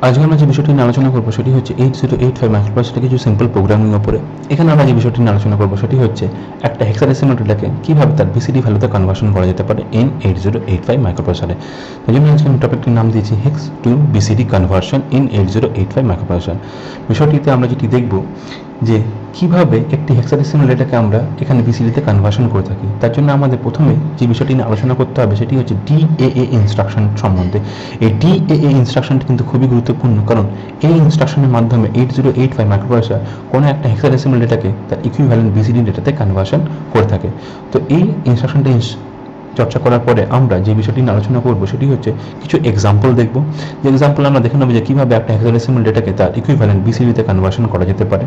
আজকে আমরা যে বিষয়টি নিয়ে আলোচনা করবো সেটি হচ্ছে 8085 মাইক্রোপ্রসেসরের কিছু সিম্পল প্রোগ্রামিং উপরে। এখানে আমরা যে বিষয়টি নিয়ে আলোচনা করবো সেটি হচ্ছে একটা হেক্সাডেসিমাল ডেটাকে কীভাবে তার বিসিডি ভ্যালুতে কনভার্সন করা যেতে পারে ইন 8085 মাইক্রোপ্রসেসরে। তাই জন্য আজকে আমি টপিকটির নাম দিয়েছি hex to BCD conversion in 8085 microprocessor. বিষয়টিতে আমরা যেটি দেখব যে কিভাবে একটি হেক্সাডেসিমাল ডেটাকে আমরা এখানে বিসিডিতে কনভার্সন করে থাকি। তার জন্য আমাদের প্রথমে যে বিষয়টি নিয়ে আলোচনা করতে হবে সেটি হচ্ছে ডিএএ ইনস্ট্রাকশন সম্বন্ধে। এই ডিএএ ইনস্ট্রাকশনটি কিন্তু খুবই গুরুত্বপূর্ণ, কারণ এই ইনস্ট্রাকশনের মাধ্যমে 8085 মাইক্রোপ্রসেসর কোনো একটা হেক্সাডেসিমাল ডেটাকে তার ইকুইভ্যালেন্ট বিসিডি ডেটাতে কনভার্সন করে থাকে। তো এই ইনস্ট্রাকশনটি চর্চা করার পরে আমরা যে বিষয়টি নিয়ে আলোচনা করবো সেটি হচ্ছে কিছু এক্সাম্পল দেখব। যে এক্সাম্পল আমরা দেখে নেবো যে কীভাবে একটা হেক্সাডেসিমাল ডেটাকে তার ইকুইভ্যালেন্ট বিসিডিতে কনভার্সন করা যেতে পারে।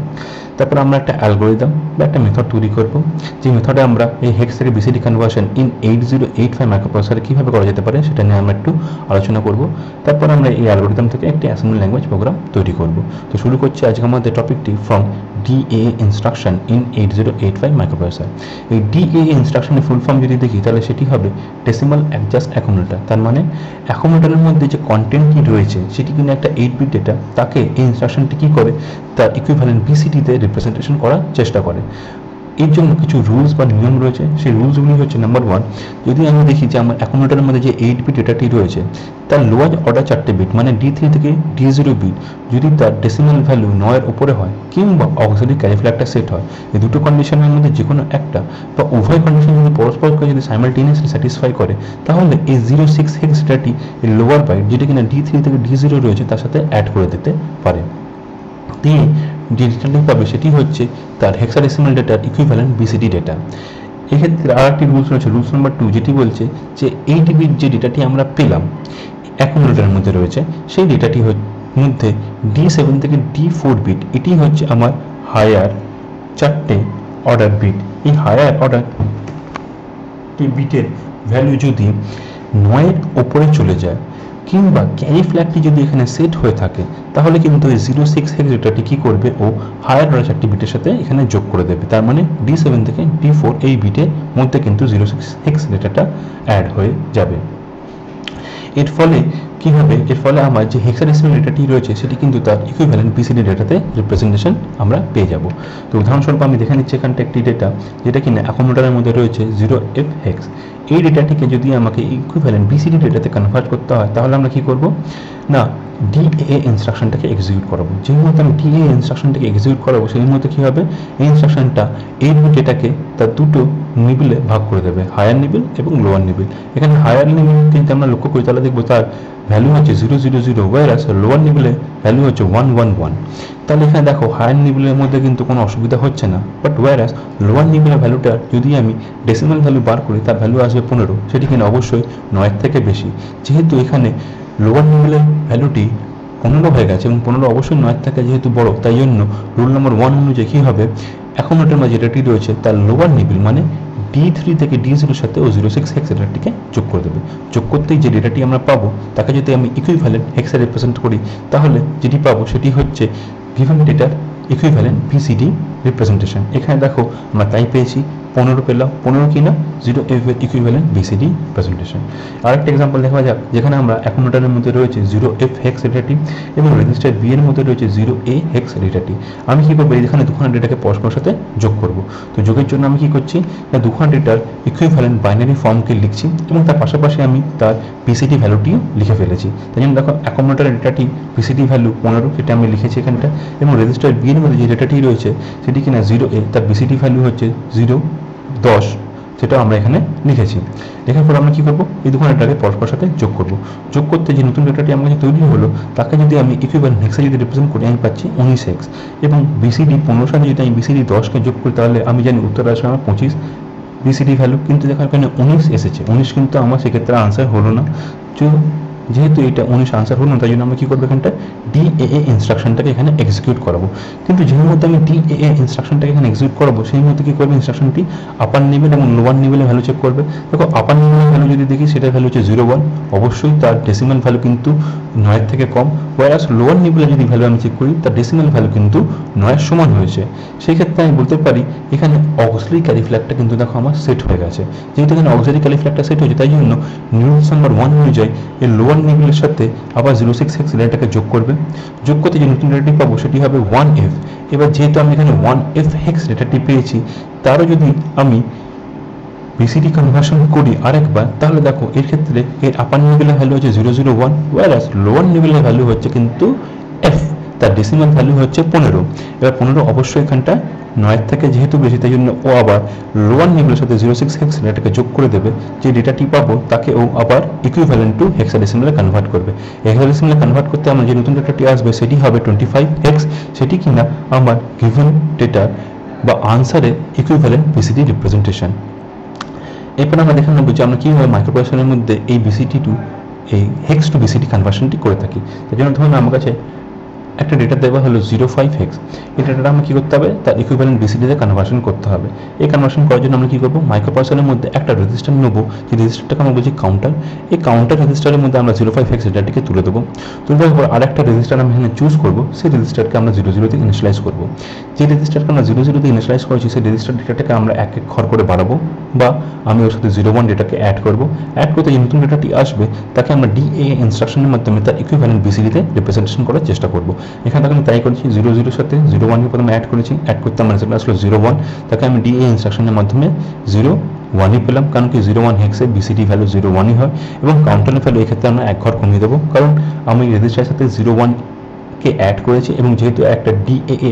তারপর আমরা একটা অ্যালগোরিদম বা একটা মেথড তৈরি করব, যে মেথডে আমরা এই হেক্স থেকে বিসিডি কনভার্সন ইন 8085 মাইক্রোপ্রসেসরে কীভাবে করা যেতে পারে সেটা নিয়ে আমরা একটু আলোচনা করব। তারপর আমরা এই অ্যালগোরিদম থেকে একটি অ্যাসেম্বলি ল্যাঙ্গুয়েজ প্রোগ্রাম তৈরি করব। তো শুরু করছি আজকে আমাদের টপিকটি ফ্রম ডিএএ ইনস্ট্রাকশন ইন 8085 মাইক্রোপ্রসেসর। এই ডিএএ ইনস্ট্রাকশনের ফুল ফর্ম যদি দেখি তাহলে সেটি হবে ডেসিমাল অ্যাডজাস্ট অ্যাকুমুলেটর। তার মানে অ্যাকুমুলেটরের মধ্যে যে কন্টেন্টটি রয়েছে সেটি কিন্তু একটা 8 বিট ডেটা, তাকে এই ইনস্ট্রাকশনটি কী করে তার ইকুইভ্যালেন্ট বিসিডিতে রিপ্রেজেন্টেশন করার চেষ্টা করে। এর জন্য কিছু রুলস বা নিয়ম রয়েছে। সেই রুলসগুলি হচ্ছে নাম্বার 1, যদি আমি দেখি যে আমার অ্যাকুমুলেটরের মধ্যে যে 8 বিট ডেটাটি রয়েছে তার লোয়ার অর্ডার 4টে বিট মানে D3 থেকে D0 বিট যদি তার ডেসিমাল ভ্যালু 9-এর উপরে হয় কিংবা অক্সিলারি ক্যারি ফ্ল্যাগটা সেট হয়, এই দুটো কন্ডিশনের মধ্যে যে কোনো একটা বা উভয় কন্ডিশন যদি পরস্পরকে যদি সাইমালটেনিয়াসলি স্যাটিসফাই করে তাহলে এই 06 হেক্স ডেটাটি এই লোয়ার বাইট যেটা কিনা D3 থেকে D0 রয়েছে তার সাথে অ্যাড করে দিতে পারে। দিয়ে যে ডেটাটি পাবে সেটি হচ্ছে তার হেক্সাডেসিমাল ডেটার ইকুইভ্যালেন্ট বিসিডি ডেটা। এক্ষেত্রে আর একটি রুলস রয়েছে, রুলস নাম্বার 2, যেটি বলছে যে 8 বিট যে ডেটাটি আমরা পেলাম অ্যাকুমুলেটরের মধ্যে রয়েছে সেই ডেটাটি মধ্যে D7 থেকে D4 বিট এটি হচ্ছে আমার হায়ার 4টে অর্ডার বিট। এই হায়ার অর্ডার বিটের ভ্যালু যদি 9-এর ওপরে চলে যায় কিংবা ক্যারি ফ্ল্যাগটি যদি এখানে সেট হয়ে থাকে তাহলে কিন্তু এই 06 হেক্স ডেটাটি কী করবে, ও হায়ার অর্ডার 4টি বিটের সাথে এখানে যোগ করে দেবে। তার মানে D7 থেকে D4 এই বিটের মধ্যে কিন্তু 06 হেক্স ডেটাটা অ্যাড হয়ে যাবে। এর ফলে কী হবে, এর ফলে আমার যে হেক্সাডেসিমাল ডেটাটি রয়েছে সেটি কিন্তু তার ইকুইভ্যালেন্ট বিসিডি ডেটাতে রিপ্রেজেন্টেশন আমরা পেয়ে যাব। তো উদাহরণস্বরূপ আমি দেখে নিচ্ছি এখানটা একটি ডেটা যেটা কিনা অ্যাকুমুলেটরের মধ্যে রয়েছে 0f হেক্স। এই ডেটাটিকে যদি আমাকে ইকুইভ্যালেন্ট বিসিডি ডেটাতে কনভার্ট করতে হয় তাহলে আমরা কী করব না, ডিএএ ইনস্ট্রাকশনটাকে এক্সিকিউট করাবো। যে মুহূর্তে আমি ডিএএ ইনস্ট্রাকশনটাকে এক্সিকিউট করাবো সেই মুহূর্তে কী হবে, এই ইনস্ট্রাকশনটা এই ডেটাকে তার দুটো নিবিলে ভাগ করে দেবে, হায়ার নিবিল এবং লোয়ার নিবিল। এখানে হায়ার নিবিলকে যদি আমরা লক্ষ্য করি তাহলে দেখবো তার ভ্যালু হচ্ছে 000, ওয়ারাস লোয়ার নিবিলের ভ্যালু হচ্ছে 111। তাহলে এখানে দেখো হায়ার নিবিলের মধ্যে কিন্তু কোনো অসুবিধা হচ্ছে না, বাট ওয়ারাস লোয়ার নিবিলের ভ্যালুটা যদি আমি ডেসিমাল ভ্যালু বার করি তার ভ্যালু আসবে 15, সেটি কিনা অবশ্যই 9-এর থেকে বেশি। যেহেতু এখানে লোয়ার নিবিলের ভ্যালুটি 15 হয়ে গেছে এবং 15 অবশ্যই 9-এর থেকে যেহেতু বড়, তাই জন্য রুল নাম্বার 1 অনুযায়ী কী হবে, অ্যাকুমুলেটরের মধ্যে যেটাটি রয়েছে তার লোয়ার নিবিল মানে D3 থেকে D0 এর সাথে ও 06 হেক্স ডেটাটিকে যোগ করে দেবে। যোগ করতেই যে ডেটাটি আমরা পাবো তাকে যদি আমি ইকুইভ্যালেন্ট হেক্সে রিপ্রেজেন্ট করি তাহলে যেটি পাবো সেটি হচ্ছে গিভেন ডেটার ইকুইভ্যালেন্ট বিসিডি রিপ্রেজেন্টেশন। এখানে দেখো আমরা তাই পেয়েছি 15 পেলাম, 15 কিনা 0f এর ইকুইভ্যালেন্ট বিসিডি প্রেজেন্টেশন। আরেকটা এক্সাম্পল দেখা যাক যেখানে আমরা অ্যাকুমুলেটরের মধ্যে রয়েছে 0f হেক্স ডেটাটি এবং রেজিস্টার বি এর মধ্যে রয়েছে 0a হেক্স ডেটাটি। আমি কী করবো, এখানে দুখানা ডেটাকে পরস্পরের সাথে যোগ করব। তো যোগের জন্য আমি কী করছি না, দুখানা ডেটার ইকুইভ্যালেন্ট বাইনারি ফর্মকে লিখছি এবং তার পাশাপাশি আমি তার বিসিডি ভ্যালুটিও লিখে ফেলেছি। তাই জন্য দেখো অ্যাকুমুলেটরের ডেটাটি বিসিডি ভ্যালু 15 সেটা আমি লিখেছি এখানটা, এবং রেজিস্টার বি এর মধ্যে যে ডেটাটি রয়েছে সেটি কিনা 0a, তার বিসিডি ভ্যালু হচ্ছে 010, সেটা আমরা এখানে লিখেছি। লেখার পর আমরা কী করবো, এই দুখানা ডেটাকে পরস্পর সাথে যোগ করব। যোগ করতে যে নতুন ডেটাটি আমার কাছে তৈরি হলো তাকে যদি আমি ইকুইভ্যালেন্ট হেক্সে যদি রিপ্রেজেন্ট করি আমি পাচ্ছি 19 হেক্স, এবং বিসিডি 15 সাথে যদি আমি বিসিডি 10কে যোগ করি তাহলে আমি জানি উত্তর আসবে আমার 25 বিসিডি ভ্যালু। কিন্তু দেখো এখানে 19 এসেছে, 19 কিন্তু আমার সেক্ষেত্রে আনসার হলো না। যেহেতু এটা 19 আনসার হলো না তাই জন্য আমরা কী করবো, এখানটা ডিএএ ইনস্ট্রাকশনটাকে এখানে এক্সিকিউট করাবো। কিন্তু যে মুহূর্তে আমি ডিএএ ইনস্ট্রাকশনটাকে এখানে এক্সিকিউট করাবো সেই মুহূর্তে কী করবে, ইনস্ট্রাকশনটি আপার নিবিল এবং লোয়ার নিবিলের ভ্যালু চেক করবে। দেখো আপার নিবিলের ভ্যালু যদি দেখি সেটার ভ্যালু হচ্ছে 01, অবশ্যই তার ডেসিমাল ভ্যালু কিন্তু 9-এর থেকে কম। ওয়ারাস লোয়ার নিবিলের যদি ভ্যালু আমি চেক করি তার ডেসিমাল ভ্যালু কিন্তু 9-এর সমান হয়েছে। সেই ক্ষেত্রে আমি বলতে পারি এখানে অক্সিলারি ক্যারি ফ্ল্যাগটা কিন্তু দেখো আমার সেট হয়ে গেছে। যেহেতু এখানে অক্সিলারি ক্যারি ফ্ল্যাগটা সেট হয়েছে তাই জন্য রুলস নাম্বার 1 অনুযায়ী এই লোয়ার লোয়ার নিবেলের সাথে আবার 06 হেক্স ডেটাটাকে যোগ করবে। যোগ করতে যে নতুন ডেটাটি পাবো সেটি হবে 1F। এবার যেহেতু আমি এখানে 1F হেক্স ডেটাটি পেয়েছি, তারও যদি আমি বিসিডি কনভার্সন করি আরেকবার, তাহলে দেখো এর ক্ষেত্রে এর আপার নিবেলের ভ্যালু হচ্ছে 001, ওয়ারাস লোয়ার নিবেলের ভ্যালু হচ্ছে কিন্তু F, তার ডেসিমাল ভ্যালু হচ্ছে 15। এবার 15 অবশ্যই এখানটা 9 থেকে যেহেতু বেশি, তাই জন্য ও আবার লোয়ার নিবেলের সাথে 06 হেক্স ডেটাকে যোগ করে দেবে। যে ডেটাটি পাবো তাকে ও আবার ইকুইভ্যালেন্ট টু হেক্সাডেসিমালে কনভার্ট করবে। হেক্সাডেসিমালে কনভার্ট করতে আমার যে নতুন ডেটাটি আসবে সেটি হবে 25 হেক্স, সেটি কিনা আমার গিভেন ডেটা বা আনসারের ইকুইভ্যালেন্ট বিসিডি রিপ্রেজেন্টেশন। এরপর আমরা দেখে নেব যে আমরা কীভাবে মাইক্রোপ্রসেসরের মধ্যে এই বিসিডি টু এই হেক্স টু বিসিডি কনভার্সনটি করে থাকি। তার জন্য ধরুন আমার কাছে একটা ডেটা দেওয়া হলো 05 হেক্স। এই ডেটাটা আমরা কী করতে হবে, তার ইকুইভ্যালেন্ট বিসিডিতে কনভার্সন করতে হবে। এই কনভার্সন করার জন্য আমরা কী করবো, মাইক্রোপ্রসেসরের মধ্যে একটা রেজিস্টার নেবো, যে রেজিস্টারটাকে আমরা বলছি কাউন্টার। এই কাউন্টার রেজিস্টারের মধ্যে আমরা 05 হেক্স ডেটাটিকে তুলে দেবো। তুলে দেওয়ার পর আরেকটা রেজিস্টার আমরা এখানে চুজ করবো, সেই রেজিস্টারকে আমরা 00 ইনিশিয়ালাইজ করবো। যে রেজিস্টারকে আমরা 00 ইনিশিয়ালাইজ করেছি সেই রেজিস্টার ডেটাটাকে আমরা এক এক ঘর করে বাড়াবো, বা আমি ওর সাথে 01 ডেটাকে অ্যাড করবো। অ্যাড করতে যে নতুন ডেটাটি আসবে তাকে আমরা DA ইনস্ট্রাকশনের মাধ্যমে তার ইকুইভ্যালেন্ট বিসিডিতে রিপ্রেজেন্টেশন করার চেষ্টা করবো। এখানে আমি তাই করেছি, 00 সাথে 01কে প্রথমে অ্যাড করেছি। অ্যাড করতে আমার রেজাল্ট আসলো 01, তাকে আমি DA ইনস্ট্রাকশনের মাধ্যমে 01ই পেলাম, কারণ কি 01 হেক্সে বিসিডি ভ্যালু 01ই হয়। এবং কাউন্টারের ভ্যালু এক্ষেত্রে আমরা এক ঘর কমিয়ে দেবো, কারণ আমি রেজিস্টারের সাথে 01কে অ্যাড করেছি এবং যেহেতু একটা DAA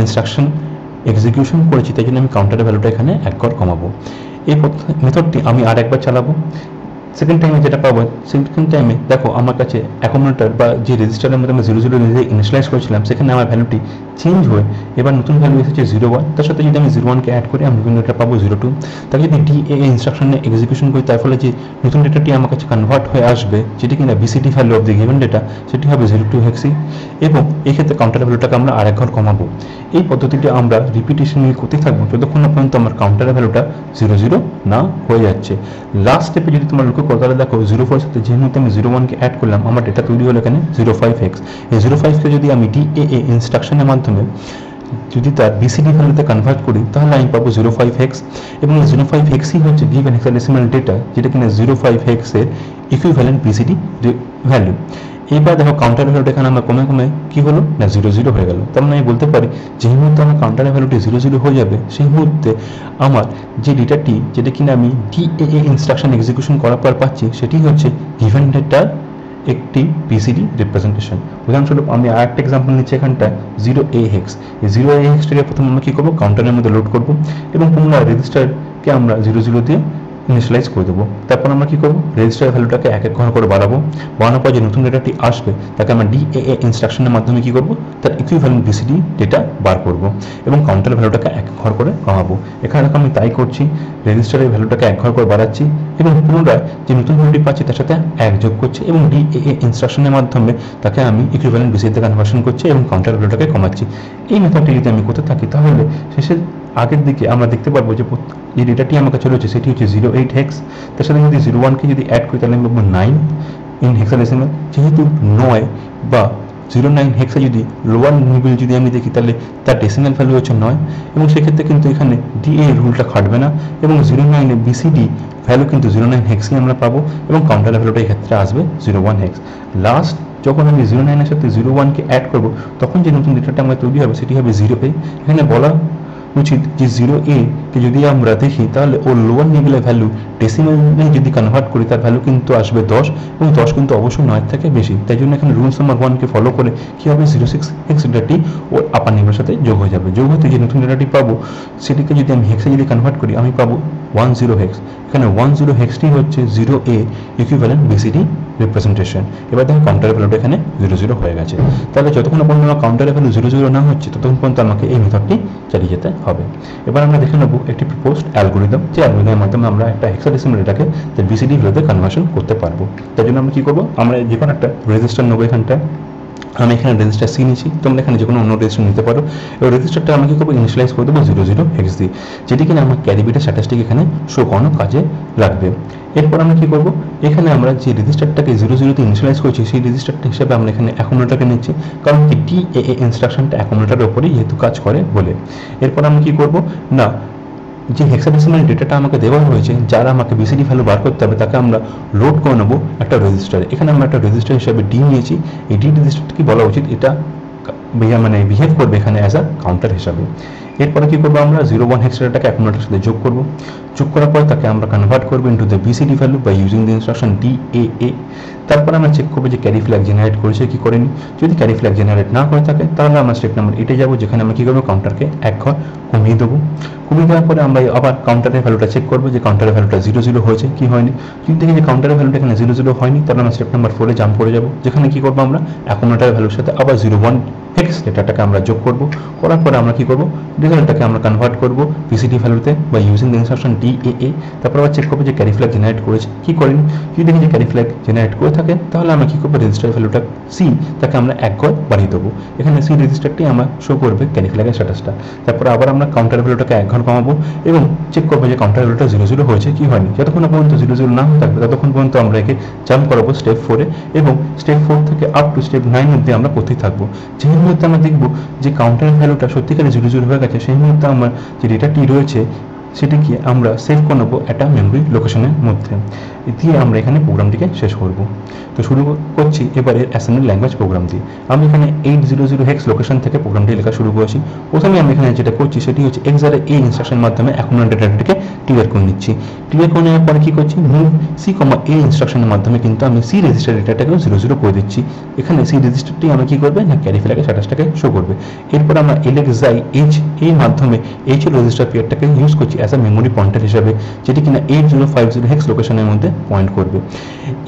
ইনস্ট্রাকশন এক্সিকিউশন করেছি, তাই জন্য আমি কাউন্টারের ভ্যালুটা এখানে এক ঘর কমাবো। এই মেথডটি আমি আর একবার চালাবো। সেকেন্ড টাইমে যেটা পাবো, সেকেন্ড টাইমে দেখো আমার কাছে অ্যাকোমোডেটর বা যে রেজিস্টারের মধ্যে আমি 00 নিজে ইনিশিয়ালাইজ করেছিলাম সেখানে আমার ভ্যালুটি চেঞ্জ হয়ে এবার নতুন ভ্যালু এসেছে 01। তার সাথে যদি আমি 01কে অ্যাড করি আমি নতুন ডেটা পাবো 02। তাকে যদি DAA ইনস্ট্রাকশনে এক্সিকিউশন করি, তার ফলে যে নতুন ডেটাটি আমার কাছে কনভার্ট হয়ে আসবে, যেটি কিনা BCD value of the given data, সেটি হবে 02 হেক্সি। এবং এই ক্ষেত্রে কাউন্টার ভ্যালুটাকে আমরা আরেক ঘর কমাবো। এই পদ্ধতিটি আমরা রিপিটেশন করতে থাকবো যতক্ষণ না পর্যন্ত আমার কাউন্টারের ভ্যালুটা 00 না হয়ে যাচ্ছে। লাস্ট স্টেপে যদি তোমরা লক্ষ্য করো, তাহলে দেখো 04 সাথে যে মুহূর্তে আমি 01কে অ্যাড করলাম, আমার ডেটা তৈরি হলো এখানে 05 হেক্স। এই 05কে যদি আমি DAA ইনস্ট্রাকশনের মাধ্যমে যদি তার বিসিডি ভ্যালুতে কনভার্ট করি, তাহলে আমি পাবো 05 হেক্স। এবং 05 হেক্সই হচ্ছে গিভেন হেক্সাডেসিমাল ডেটা, যেটা কিনা 05 হেক্সের ইকুইভ্যালেন্ট বিসিডি ভ্যালু। এবার দেখো কাউন্টার ভ্যালুটা এখানে আমরা কমে কমে কি হলো না 00 হয়ে গেল। তার মানে আমি বলতে পারি যে মুহূর্তে আমার কাউন্টারের ভ্যালুটি 00 হয়ে যাবে, সেই মুহূর্তে আমার যে ডেটাটি, যেটা কিনা আমি DAA ইনস্ট্রাকশন এক্সিকিউশন করার পর পাচ্ছি, সেটি হচ্ছে গিভেন ডেটার একটি বিসিডি রিপ্রেজেন্টেশন। উদাহরণস্বরূপ আমি আর একটা এক্সাম্পল নিচ্ছি এখানটা 0A হেক্স। এই 0A হেক্সটাকে প্রথমে আমরা কী করবো, কাউন্টারের মধ্যে লোড করবো এবং পুনরায় রেজিস্টারকে আমরা 00 দিয়ে ইনিশিয়ালাইজ করে দেবো। তারপর আমরা কী করবো, রেজিস্টার ভ্যালুটাকে এক এক ঘর করে বাড়াবো। বাড়ানোর পর যে নতুন ডেটাটি আসবে তাকে আমরা DAA ইনস্ট্রাকশনের মাধ্যমে কী করবো, তার ইকুইভ্যালেন্ট বিসিডি ডেটা বার করবো এবং কাউন্টার ভ্যালুটাকে এক ঘর করে কমাবো। এখানে দেখো আমি তাই করছি, রেজিস্টারের ভ্যালুটাকে এক ঘর করে বাড়াচ্ছি এবং পুনরায় যে নতুন ভ্যালুটি পাচ্ছি তার সাথে এক যোগ করছি এবং DAA ইনস্ট্রাকশনের মাধ্যমে তাকে আমি ইকুইভ্যালেন্ট বিসিডিতে কনভার্সন করছি এবং কাউন্টার ভ্যালুটাকে কমাচ্ছি। এই মেথডটি যদি আমি করতে থাকি, তাহলে শেষের আগের দিকে আমরা দেখতে পারবো যে যে ডেটাটি আমার কাছে রয়েছে সেটি হচ্ছে 08 হেক্স। তার সাথে যদি 01কে যদি অ্যাড করি, তাহলে আমি পাবো 9 ইন হেক্সাডেসিমাল। যেহেতু 9 বা 09 হেক্সে যদি লোয়ার নিবেল যদি আমি দেখি, তাহলে তার ডেসিমাল ভ্যালু হচ্ছে 9 এবং সেক্ষেত্রে কিন্তু এখানে DA রুলটা খাটবে না এবং 09 বিসিডি ভ্যালু কিন্তু 09 হেক্সই আমরা পাবো এবং কাউন্টার ভ্যালুটা এক্ষেত্রে আসবে 01 হেক্স। লাস্ট যখন আমি 09 সাথে 01কে অ্যাড করবো, তখন যে নতুন ডেটাটা আমার তৈরি হবে সেটি হবে 0A। এখানে বলা উচিত যে 0A কে যদি আমরা দেখি, তাহলে ওর লোয়ার নিবেলের ভ্যালু ডেসিমালে যদি কনভার্ট করি, তার ভ্যালু কিন্তু আসবে 10 এবং 10 কিন্তু অবশ্যই 9 থেকে বেশি। তাই জন্য এখানে রুলস নাম্বার 1কে ফলো করে কী হবে, 06 হেক্স ডেটাটি ওর আপার নিবেলের সাথে যোগ হয়ে যাবে। যোগ হতে যে নতুন ডেটাটি পাবো সেটিকে যদি আমি হেক্সে যদি কনভার্ট করি, আমি পাবো 10 হেক্স। এখানে 10 হেক্সটি হচ্ছে 0A ইকুইভ্যালেন্ট বিসিডি রিপ্রেজেন্টেশন। এবার দেখো কাউন্টার ভ্যালুটা এখানে 00 হয়ে গেছে। তাহলে যতক্ষণ পর্যন্ত কাউন্টার ভ্যালু 00 না হচ্ছে, ততক্ষণ পর্যন্ত আমাকে এই মেথডটি চালিয়ে যেতে হবে। এবার আমরা দেখে নেব একটি প্রপোজড অ্যালগোরিদম, যে অ্যালগোরিদমের মাধ্যমে আমরা একটা হেক্সাডেসিমাল ডেটাকে তার বিসিডি ভ্যালুতে কনভার্সন করতে পারবো। তার জন্য আমরা কী করবো, আমরা যে কোনো একটা রেজিস্টার নেবো। এখানটা আমি এখানে রেজিস্টার সি নিচ্ছি, তোমরা এখানে যে কোনো অন্য রেজিস্টার নিতে পারো। এবার রেজিস্টারটা আমি কী করবো, ইনিশিয়ালাইজ করে দেবো 00 হেক্স দিয়ে, যেটি কিনা আমার ক্যারি বিটের স্ট্যাটিস্টিক এখানে শো করানো কাজে লাগবে। এরপর আমরা কী করবো, এখানে আমরা যে রেজিস্টারটাকে 00তে ইনিশিয়ালাইজ করছি সেই রেজিস্টারটা হিসাবে আমরা এখানে অ্যাকুমুলেটরকে নিচ্ছি, কারণ কি DAA ইনস্ট্রাকশনটা অ্যাকুমুলেটরের ওপরেই যেহেতু কাজ করে বলে। এরপর আমরা কী করবো না, যে হেক্সাডেসিমাল ডেটাটা আমাকে দেওয়া হয়েছে, যারা আমাকে বিসিডি ভ্যালু বার করতে হবে, তাকে আমরা লোড করে নেবো একটা রেজিস্টারে। এখানে আমরা একটা রেজিস্টার হিসাবে ডি নিয়েছি। এই ডি রেজিস্টারটা কি বলা উচিত, এটা মানে বিহেভ করবে এখানে অ্যাজ আ কাউন্টার হিসাবে। এরপরে কি করবো, আমরা 01 হেক্স ডেটাটাকে অ্যাকুমুলেটরের সাথে যোগ করব। যোগ করার পর তাকে আমরা কনভার্ট করবো into the BCD value by using the instruction DAA। তারপর আমরা চেক করবো যে ক্যারি ফ্ল্যাগ জেনারেট করেছে কি করেনি। যদি ক্যারি ফ্ল্যাগ জেনারেট না করে থাকে তাহলে আমরা স্টেপ নাম্বার 8-এ যাবো, যেখানে আমরা কি করবো, কাউন্টারকে এক ঘর কমিয়ে দেবো। কমিয়ে দেওয়ার পরে আমরা আবার কাউন্টারের ভ্যালুটা চেক করবো যে কাউন্টারের ভ্যালুটা 00 হয়েছে কি হয়নি। যদি দেখি যে কাউন্টারের ভ্যালুটা এখানে 00 হয়নি, তাহলে আমরা স্টেপ নাম্বার 4-এ জাম্প করে যাবো, যেখানে কি করবো, আমরা অ্যাকুমুলেটরের ভ্যালুর সাথে আবার 01 হেক্স ডেটাটাকে আমরা যোগ করব। করার পরে আমরা কি করব, রেজাল্টটাকে আমরা কনভার্ট করব পিসিডি ভ্যালুতে বা ইউজিং দ্য ইনস্ট্রাকশন DAA। তারপর আবার চেক করবো যে ক্যারি ফ্ল্যাগ জেনারেট করেছে কি করেনি। যদি দেখি যে ক্যারি ফ্ল্যাগ জেনারেট করে থাকে তাহলে আমরা কি করবো, রেজিস্টার ভ্যালুটা সি, তাকে আমরা এক ঘর বাড়িয়ে দেবো। এখানে সি রেজিস্টারটি আমরা শো করবে ক্যারি ফ্ল্যাগের স্ট্যাটাসটা। তারপর আবার আমরা কাউন্টার ভ্যালুটাকে এক ঘর কমাবো এবং চেক করবো যে কাউন্টার ভ্যালুটা 00 হয়েছে কি হয়নি। যতক্ষণ পর্যন্ত 00 না থাকবে ততক্ষণ পর্যন্ত আমরা একে জাম্প করাবো স্টেপ 4-এ, এবং স্টেপ 4 থেকে আপ টু স্টেপ 9 অব্দি আমরা করতেই থাকবো। যে মুহূর্তে আমরা দেখবো যে কাউন্টার ভ্যালুটা সত্যিকারে 00 হয়ে গেছে, সেই মুহূর্তে আমার যে ডেটাটি রয়েছে সেটিকে আমরা সেভ করে নেবো একটা মেমোরি লোকেশনের মধ্যে। দিয়ে আমরা এখানে প্রোগ্রামটিকে শেষ করব। তো শুরু করছি এবারে অ্যাসেম্বলি ল্যাঙ্গুয়েজ প্রোগ্রাম দিয়ে। আমি এখানে 800 হেক্স লোকেশন থেকে প্রোগ্রামটি লেখা শুরু করেছি। প্রথমে আমি এখানে যেটা করছি সেটি হচ্ছে এক্সারে এই ইনস্ট্রাকশনের মাধ্যমে অ্যাকুমুলেটর ডেটাটাকে ক্লিয়ার করে নিচ্ছি। ক্লিয়ার করে নেওয়ার পরে কি করছি, মুভ সি কমা এ ইনস্ট্রাকশনের মাধ্যমে কিন্তু আমি সি রেজিস্টার ডেটাটাকেও 00 করে দিচ্ছি। এখানে সি রেজিস্টারটি আমরা কি করবে না, ক্যারি ফ্ল্যাগের স্ট্যাটাসটাকে শো করবে। এরপর আমরা LXI এইচ এর মাধ্যমে এইচ রেজিস্টার পেয়ারটাকে ইউজ করছি অ্যাজ আ মেমোরি পয়েন্টার হিসাবে, যেটি কিনা 8050 হেক্স লোকেশনের মধ্যে পয়েন্ট করবে।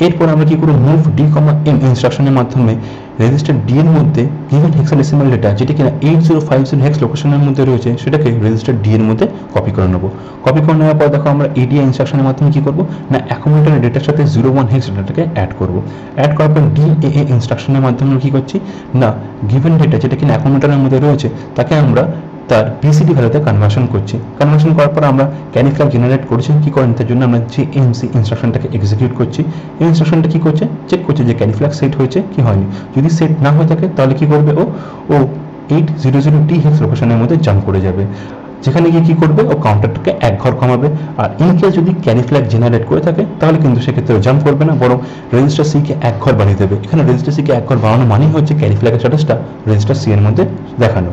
এরপর আমরা কি করব, মুভ ডি কমা এম ইনস্ট্রাকশনের মাধ্যমে রেজিস্টার ডি এর মধ্যে গিভেন হেক্সাডেসিমাল ডেটা যেটি কিনা 8050 হেক্স লোকেশনের মধ্যে রয়েছে সেটাকে রেজিস্টার ডি এর মধ্যে কপি করে নেব। কপি করে নেওয়ার পর দেখো আমরা এডিআই ইনস্ট্রাকশনের মাধ্যমে কি করব না, অ্যাকুমুলেটরের ডেটার সাথে 01 হেক্স ডেটাটাকে অ্যাড করব। অ্যাড করার পর DAA ইনস্ট্রাকশনের মাধ্যমে কি করছি না, গিভেন ডেটা যেটা কিনা অ্যাকুমুলেটরের মধ্যে রয়েছে তাকে আমরা তার পিসিডি ভ্যালুতে কনভার্সন করছি। কনভার্সন করার পর আমরা ক্যারি ফ্ল্যাগ জেনারেট করছি কি করেন, তার জন্য আমরা JNC ইনস্ট্রাকশনটাকে এক্সিকিউট করছি। এই ইনস্ট্রাকশনটা কি করছে, চেক করছে যে ক্যারি ফ্ল্যাগ সেট হয়েছে কি হয়নি। যদি সেট না হয়ে থাকে তাহলে কি করবে, ও 800T হেক্স লোকেশনের মধ্যে জাম্প করে যাবে, যেখানে গিয়ে কি করবে, ও কাউন্টারটাকে এক ঘর কমাবে। আর ইনকেস যদি ক্যারি ফ্ল্যাগ জেনারেট করে থাকে তাহলে কিন্তু সেক্ষেত্রে জাম্প করবে না, বরং রেজিস্টার সি কে এক ঘর বাড়িয়ে দেবে। এখানে রেজিস্টার সি কে এক ঘর বাড়ানো মানেই হচ্ছে ক্যারি ফ্ল্যাগের স্ট্যাটাসটা রেজিস্টার সি এর মধ্যে দেখানো।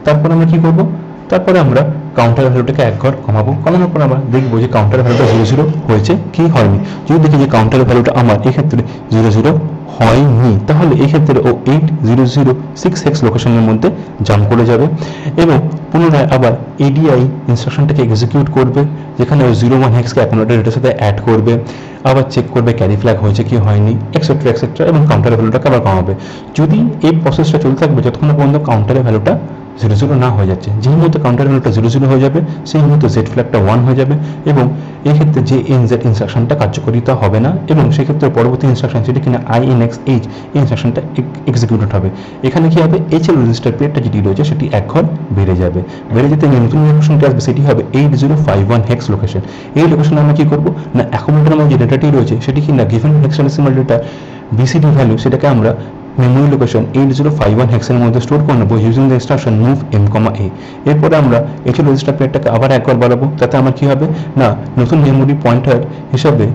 তারপর আমরা কি করব, তারপরে আমরা কাউন্টার ভ্যালুটাকে এক ঘর কমাবো। কমানোর পর আমরা দেখবো যে কাউন্টার ভ্যালুটা 00 হয়েছে কি হয়নি। যদি দেখি যে কাউন্টার ভ্যালুটা আমার এক্ষেত্রে 00 হয়নি, তাহলে এই ক্ষেত্রে ও 8006 হেক্স লোকেশনের মধ্যে জাম্প করে যাবে এবং পুনরায় আবার এডিআই ইনস্ট্রাকশনটাকে এক্সিকিউট করবে, যেখানে ও 01 হেক্সকে অ্যাকুমুলেটর ডেটার সাথে অ্যাড করবে, আবার চেক করবে ক্যারি ফ্ল্যাগ হয়েছে কি হয়নি, এক্সেট্রা এক্সেট্রা, এবং কাউন্টার ভ্যালুটাকে আবার কমাবে। যদি এই প্রসেসটা চলতে থাকবে যতক্ষণ পর্যন্ত কাউন্টারের ভ্যালুটা 00 না হয়ে যাচ্ছে। যেই মুহূর্তে কাউন্টার ভ্যালুটা 00 হয়ে যাবে সেই মুহূর্তে জেড ফ্ল্যাগটা 1 হয়ে যাবে এবং এই ক্ষেত্রে যে NZ ইনস্ট্রাকশনটা কার্যকরিতা হবে না এবং সেক্ষেত্রে পরবর্তী ইনস্ট্রাকশন যেটি কিনা INXH এই ইনস্ট্রাকশনটা এক্সিকিউটেড হবে। এখানে কি হবে, HL রেজিস্টার পেয়ারটা যেটি রয়েছে সেটি এক ঘর বেড়ে যাবে। বেড়ে যেতে নতুন লোকেশনটি আসবে, সেটি হবে 8051 হেক্স লোকেশন। এই লোকেশনে আমরা কি করবো না, অ্যাকুমুলেটরের মধ্যে যে ডেটাটি রয়েছে সেটি কিনা given hexadecimal data BCD value সেটাকে আমরা মেমোরি লোকেশন 8051 হেক্সের মধ্যে স্টোর করে নেবো using the instruction move M, A। এরপরে আমরা HL রেজিস্টার পেয়ারটাকে আবার একবার বাড়াবো, তাতে আমার কি হবে না, নতুন মেমোরি পয়েন্টার হিসাবে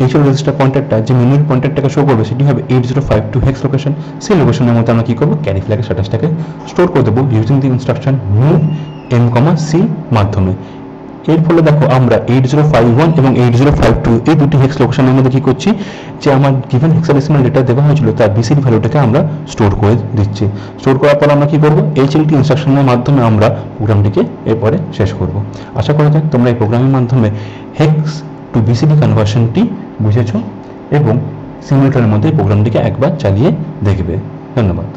HL রেজিস্টার পয়েন্টারটা যে মেমোরি পয়েন্টারটাকে শো করবে সেটি হবে 8052 হেক্স লোকেশন। সেই লোকেশনের মধ্যে আমরা কি করবো, ক্যারি ফ্ল্যাগের স্ট্যাটাসটাকে স্টোর করে দেবো using the instruction move M, C মাধ্যমে। এর ফলে দেখো আমরা 8051 এবং 8052 এই দুটি হেক্স লোকেশনের মধ্যে কি করছি, যে আমার গিভেন হেক্সাডেসিমাল ডেটা দেওয়া হয়েছিল তার BCD ভ্যালুটাকে আমরা স্টোর করে দিচ্ছি। স্টোর করার পর আমরা কি করব, HLT ইনস্ট্রাকশনের মাধ্যমে আমরা প্রোগ্রামটিকে এরপরে শেষ করব। আশা করা যায় তোমরা এই প্রোগ্রামের মাধ্যমে হেক্স টু BCD কনভার্সনটি বুঝেছো এবং সিমুলেটরের মধ্যে প্রোগ্রামটিকে একবার চালিয়ে দেখবে। ধন্যবাদ।